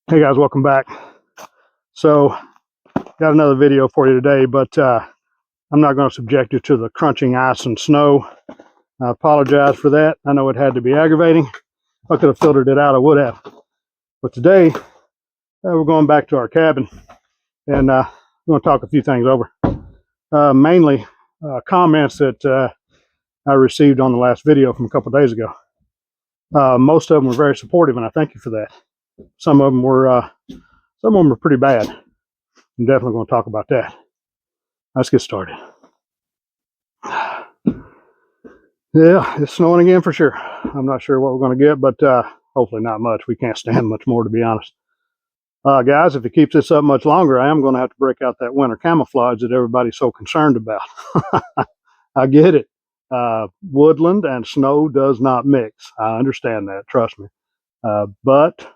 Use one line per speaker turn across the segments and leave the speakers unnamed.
Hey guys, welcome back. So, got another video for you today, but I'm not going to subject you to the crunching ice and snow. I apologize for that. I know it had to be aggravating. If I could have filtered it out, I would have. But today, we're going back to our cabin, and we're going to talk a few things over. Mainly comments that I received on the last video from a couple of days ago. Most of them were very supportive, and I thank you for that. Some of them were pretty bad. I'm definitely going to talk about that. Let's get started. Yeah, it's snowing again for sure. I'm not sure what we're going to get, but hopefully not much. We can't stand much more, to be honest. Guys, if it keeps this up much longer, I am going to have to break out that winter camouflage that everybody's so concerned about. I get it. Woodland and snow does not mix. I understand that, trust me. But,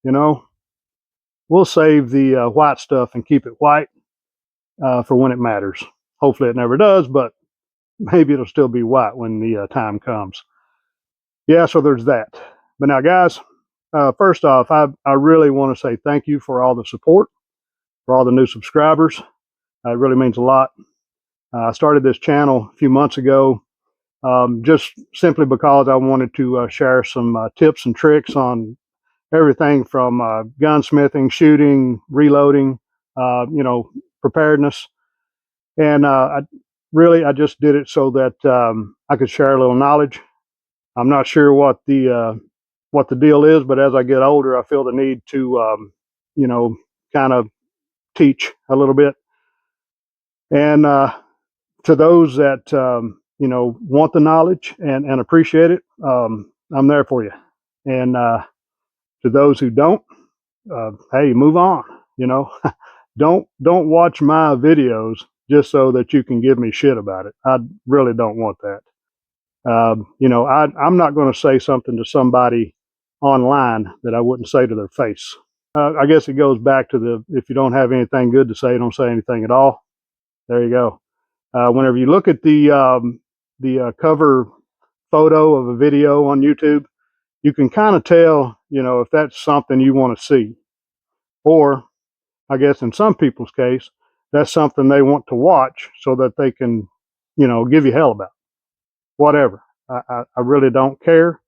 you know, we'll save the white stuff and keep it white for when it matters. Hopefully it never does, but maybe it'll still be white when the time comes. Yeah, so there's that. But now, guys, first off, I really want to say thank you for all the support, for all the new subscribers. It really means a lot. I started this channel a few months ago just simply because I wanted to share some tips and tricks on everything from gunsmithing, shooting, reloading, preparedness. And I just did it so that I could share a little knowledge. I'm not sure what the deal is, but as I get older, I feel the need to, kind of teach a little bit. And to those that want the knowledge and appreciate it, I'm there for you. And to those who don't, hey, move on. You know, don't watch my videos just so that you can give me shit about it. I really don't want that. I'm not going to say something to somebody online that I wouldn't say to their face. I guess it goes back to if you don't have anything good to say, don't say anything at all. There you go. Whenever you look at the cover photo of a video on YouTube, you can kind of tell, if that's something you want to see. Or, I guess in some people's case, that's something they want to watch so that they can, give you hell about. Whatever. I really don't care.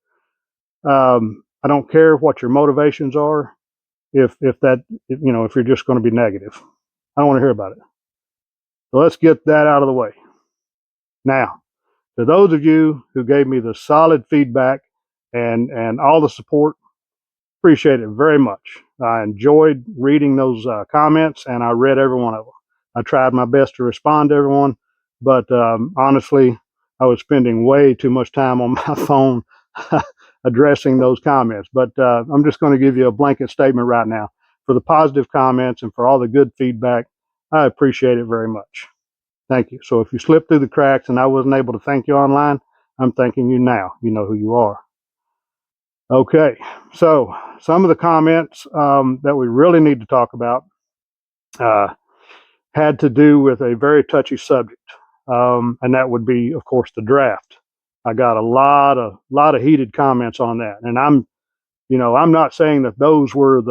I don't care what your motivations are. If you're just going to be negative, I don't want to hear about it. So let's get that out of the way. Now, to those of you who gave me the solid feedback and all the support, appreciate it very much. I enjoyed reading those comments, and I read every one of them. I tried my best to respond to everyone, but honestly, I was spending way too much time on my phone addressing those comments. But I'm just going to give you a blanket statement right now. For the positive comments and for all the good feedback, I appreciate it very much. Thank you. So if you slipped through the cracks and I wasn't able to thank you online, I'm thanking you now. You know who you are. Okay, so some of the comments that we really need to talk about had to do with a very touchy subject, and that would be, of course, the draft. I got a lot of heated comments on that, and I'm not saying that those were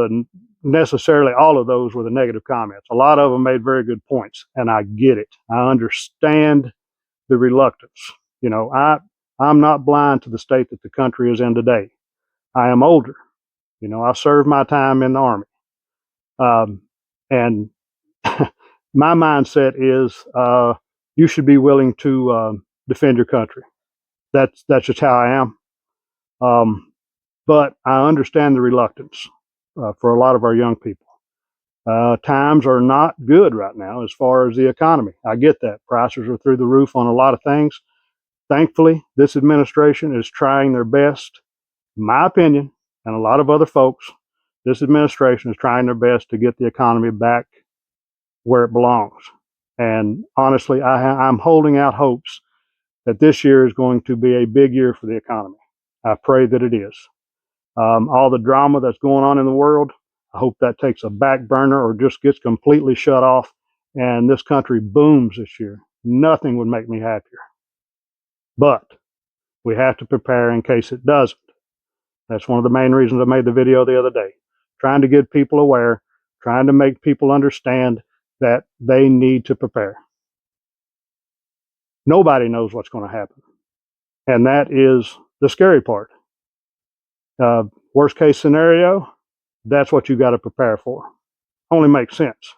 necessarily all of those were the negative comments. A lot of them made very good points, and I get it. I understand the reluctance. I'm not blind to the state that the country is in today. I am older. I served my time in the Army. And my mindset is you should be willing to defend your country. That's just how I am. But I understand the reluctance for a lot of our young people. Times are not good right now as far as the economy. I get that. Prices are through the roof on a lot of things. Thankfully, this administration is trying their best, in my opinion, and a lot of other folks, this administration is trying their best to get the economy back where it belongs. And honestly, I'm holding out hopes that this year is going to be a big year for the economy. I pray that it is. All the drama that's going on in the world, I hope that takes a back burner or just gets completely shut off and this country booms this year. Nothing would make me happier. But we have to prepare in case it doesn't. That's one of the main reasons I made the video the other day. trying to get people aware, trying to make people understand that they need to prepare. Nobody knows what's going to happen. And that is the scary part. Worst case scenario, that's what you got to prepare for. Only makes sense.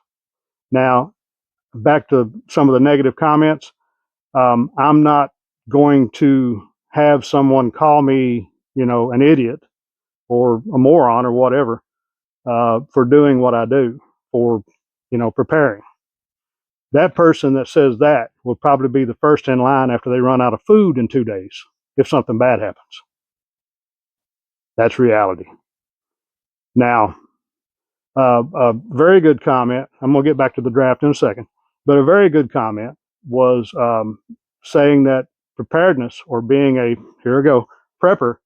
Now, back to some of the negative comments. I'm not going to have someone call me, an idiot or a moron or whatever for doing what I do, for, preparing. That person that says that will probably be the first in line after they run out of food in 2 days if something bad happens. That's reality. Now, a very good comment. I'm going to get back to the draft in a second, but a very good comment was saying that preparedness, or being here we go, prepper,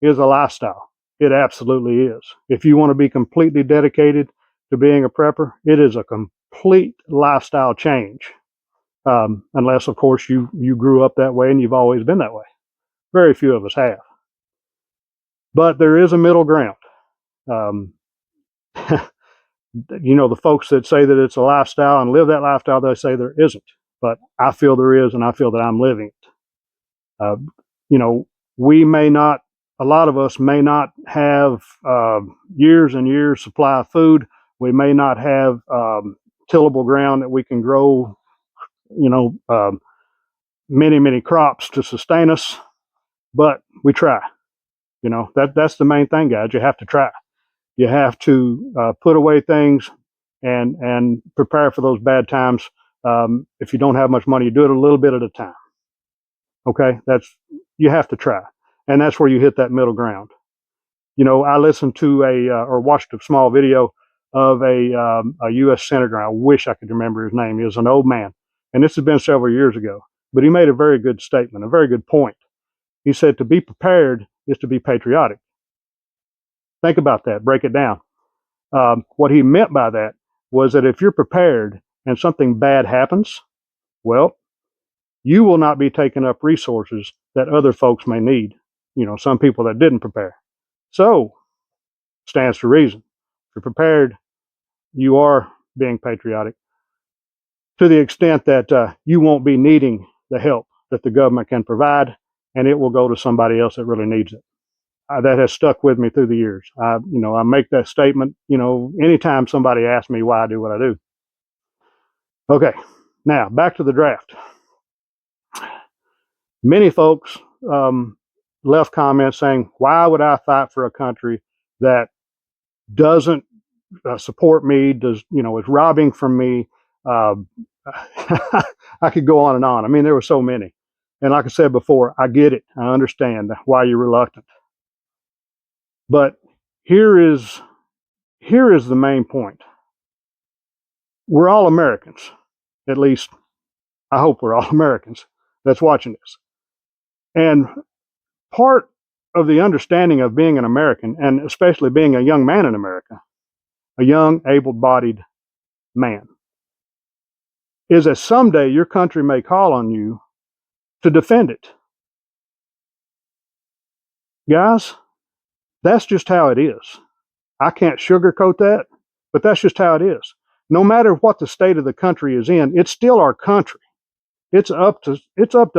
is a lifestyle. It absolutely is. If you want to be completely dedicated to being a prepper, it is a complete lifestyle change. Unless, of course, you grew up that way and you've always been that way. Very few of us have. But there is a middle ground. The folks that say that it's a lifestyle and live that lifestyle, they say there isn't. But I feel there is, and I feel that I'm living it. We may not, a lot of us may not have years and years supply of food. We may not have tillable ground that we can grow, many, many crops to sustain us, but we try. That's the main thing, guys. You have to try. You have to put away things and prepare for those bad times. If you don't have much money, you do it a little bit at a time. Okay, you have to try, and that's where you hit that middle ground. I listened to or watched a small video of a U.S. senator. I wish I could remember his name. He was an old man, and this has been several years ago. But he made a very good statement, a very good point. He said, "To be prepared is to be patriotic." Think about that. Break it down. What he meant by that was that if you're prepared and something bad happens, well, you will not be taking up resources that other folks may need. Some people that didn't prepare. So, stands to reason. If you're prepared, you are being patriotic to the extent that you won't be needing the help that the government can provide, and it will go to somebody else that really needs it. That has stuck with me through the years. I make that statement, anytime somebody asks me why I do what I do. Okay, now back to the draft. Many folks left comments saying, "Why would I fight for a country that doesn't support me? Is robbing from me?" I could go on and on. I mean, there were so many, and like I said before, I get it. I understand why you're reluctant. But here is the main point. We're all Americans. At least, I hope we're all Americans that's watching this. And part of the understanding of being an American, and especially being a young man in America, a young, able-bodied man, is that someday your country may call on you to defend it. Guys, that's just how it is. I can't sugarcoat that, but that's just how it is. No matter what the state of the country is in, it's still our country. It's up to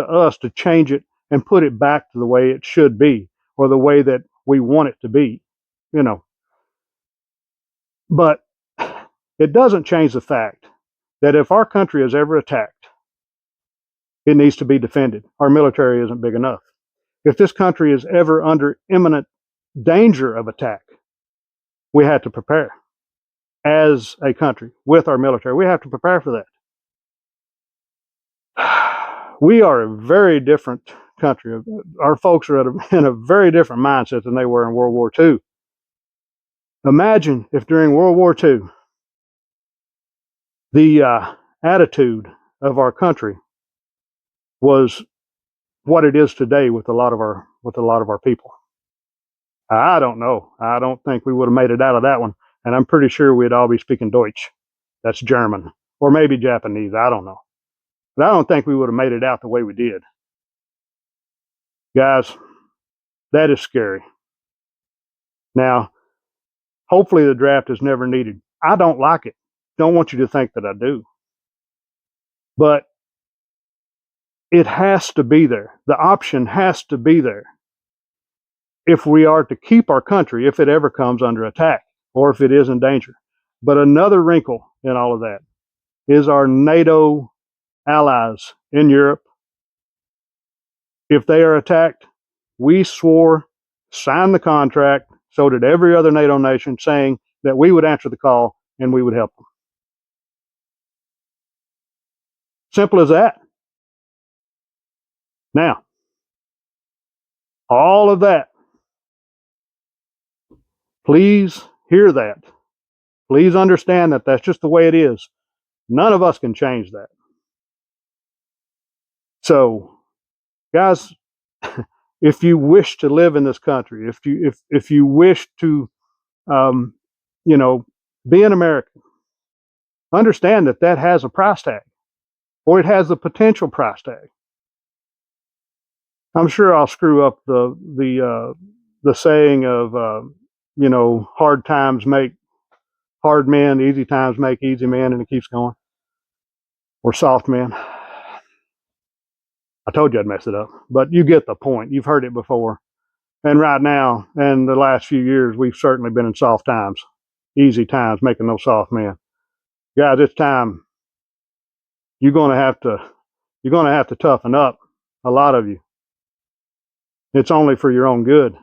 us to change it and put it back to the way it should be, or the way that we want it to be, But it doesn't change the fact that if our country is ever attacked, it needs to be defended. Our military isn't big enough. If this country is ever under imminent danger of attack, we have to prepare. As a country, with our military, we have to prepare for that. We are a very different country. Our folks are in a very different mindset than they were in World War II. Imagine if during World War II, the attitude of our country was what it is today with a lot of our people. I don't know. I don't think we would have made it out of that one. And I'm pretty sure we'd all be speaking Deutsch. That's German. Or maybe Japanese. I don't know. But I don't think we would have made it out the way we did. Guys, that is scary. Now, Hopefully the draft is never needed. I don't like it. Don't want you to think that I do. But it has to be there. The option has to be there if we are to keep our country, if it ever comes under attack or if it is in danger. But another wrinkle in all of that is our NATO allies in Europe. If they are attacked, we swore, signed the contract, so did every other NATO nation, saying that we would answer the call and we would help them. Simple as that. Now, all of that, please hear that. Please understand that that's just the way it is. None of us can change that. So, guys, if you wish to live in this country, if you wish to, um, you know, be an American, understand that that has a price tag, or it has the potential price tag. I'm sure I'll screw up the saying of hard times make hard men, easy times make easy men, and it keeps going. Or soft men. I told you I'd mess it up, but you get the point. You've heard it before. And right now, and the last few years, we've certainly been in soft times, easy times, making those soft men. Guys, it's time. You're gonna have to toughen up. A lot of you. It's only for your own good.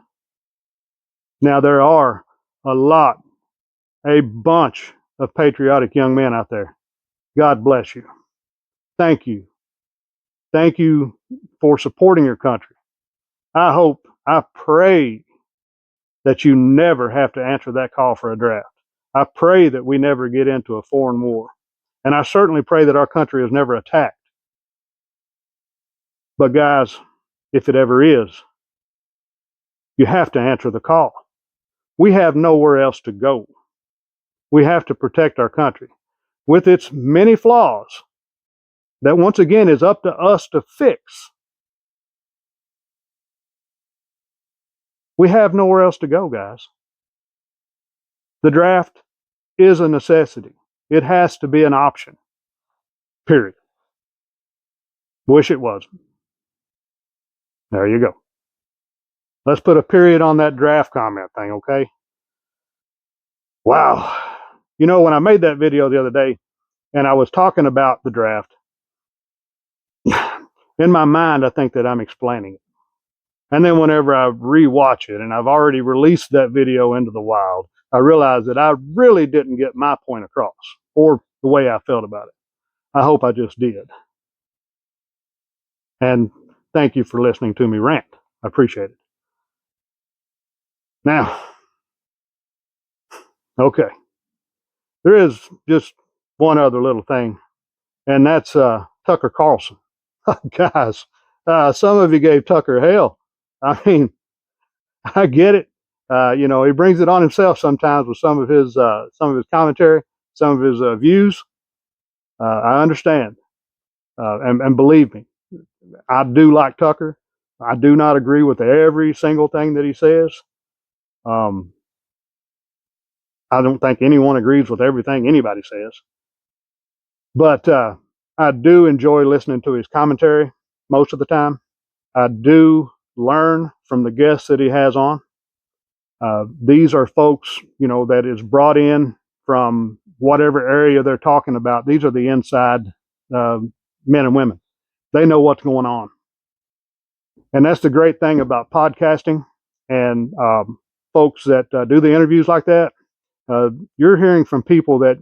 Now there are a bunch of patriotic young men out there. God bless you. Thank you. Thank you for supporting your country. I pray that you never have to answer that call for a draft. I pray that we never get into a foreign war. And I certainly pray that our country is never attacked. But guys, if it ever is, you have to answer the call. We have nowhere else to go. We have to protect our country with its many flaws that once again is up to us to fix. We have nowhere else to go, guys. The draft is a necessity. It has to be an option. Period. Wish it wasn't. There you go. Let's put a period on that draft comment thing, okay? Wow. You know, when I made that video the other day and I was talking about the draft, in my mind, I think that I'm explaining it. And then whenever I rewatch it, and I've already released that video into the wild, I realize that I really didn't get my point across or the way I felt about it. I hope I just did. And thank you for listening to me rant. I appreciate it. Now, okay, there is just one other little thing, and that's Tucker Carlson. Guys, some of you gave Tucker hell. I mean, I get it. He brings it on himself sometimes with some of his commentary, some of his views. I understand, and believe me, I do like Tucker. I do not agree with every single thing that he says. Um, I don't think anyone agrees with everything anybody says, but I do enjoy listening to his commentary most of the time. I do learn from the guests that he has on. These are folks, that is brought in from whatever area they're talking about. These are the inside men and women. They know what's going on. And that's the great thing about podcasting and folks that do the interviews like that. You're hearing from people that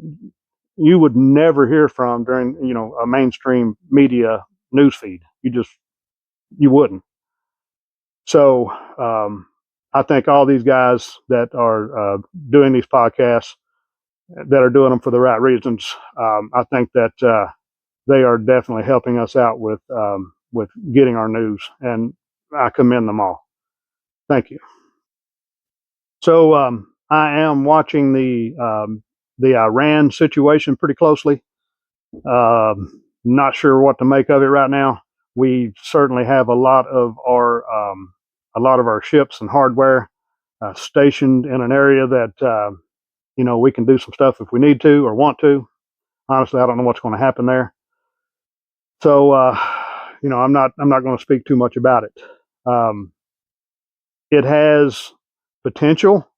you would never hear from during, a mainstream media newsfeed. You wouldn't. So I think all these guys that are doing these podcasts, that are doing them for the right reasons, I think that they are definitely helping us out with getting our news, and I commend them all. Thank you. So I am watching the Iran situation pretty closely. Not sure what to make of it right now. We certainly have a lot of our ships and hardware stationed in an area that we can do some stuff if we need to or want to. Honestly, I don't know what's going to happen there. So, I'm not going to speak too much about it. It has potential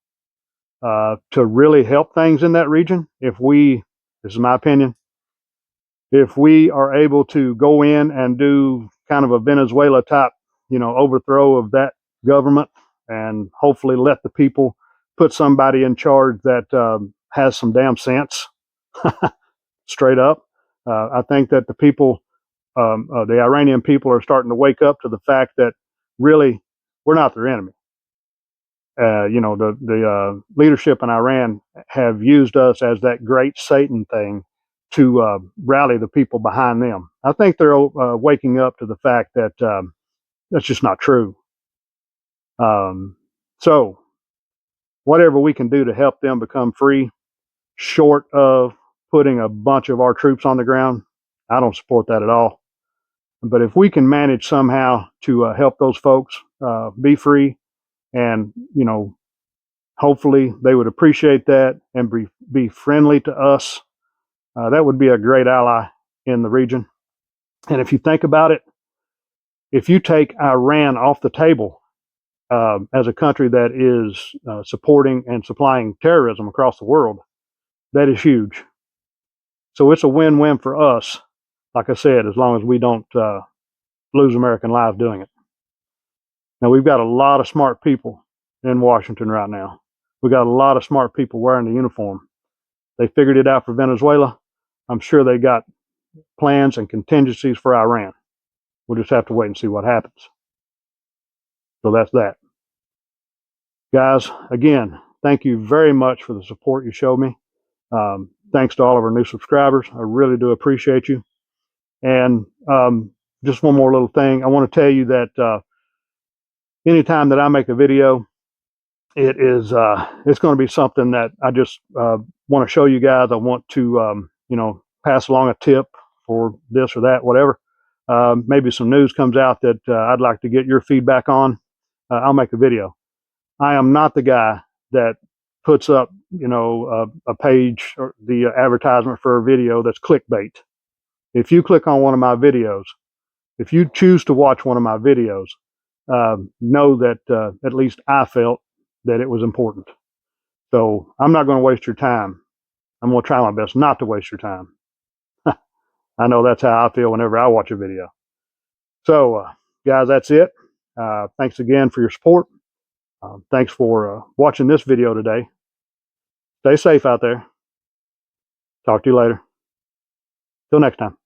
to really help things in that region if we, this is my opinion, if we are able to go in and do kind of a Venezuela type, overthrow of that government, and hopefully let the people put somebody in charge that has some damn sense, straight up. I think that the people, the Iranian people, are starting to wake up to the fact that really we're not their enemy. The leadership in Iran have used us as that great Satan thing to rally the people behind them. I think they're waking up to the fact that that's just not true. So, whatever we can do to help them become free, short of putting a bunch of our troops on the ground, I don't support that at all. But if we can manage somehow to help those folks be free, and hopefully they would appreciate that and be friendly to us, that would be a great ally in the region. And if you think about it, if you take Iran off the table as a country that is supporting and supplying terrorism across the world, that is huge. So it's a win-win for us, like I said, as long as we don't lose American lives doing it. Now, we've got a lot of smart people in Washington right now. We've got a lot of smart people wearing the uniform. They figured it out for Venezuela. I'm sure they got plans and contingencies for Iran. We'll just have to wait and see what happens. So that's that. Guys, again, thank you very much for the support you showed me. Thanks to all of our new subscribers. I really do appreciate you. And just one more little thing. I want to tell you that anytime that I make a video, it's going to be something that I just want to show you guys. I want to pass along a tip for this or that, whatever. Maybe some news comes out that I'd like to get your feedback on. I'll make a video. I am not the guy that puts up a page or the advertisement for a video that's clickbait. If you click on one of my videos, if you choose to watch one of my videos, know that at least I felt that it was important. So I'm not going to waste your time. I'm going to try my best not to waste your time. I know that's how I feel whenever I watch a video. So, guys, that's it. Thanks again for your support. Thanks for watching this video today. Stay safe out there. Talk to you later. Till next time.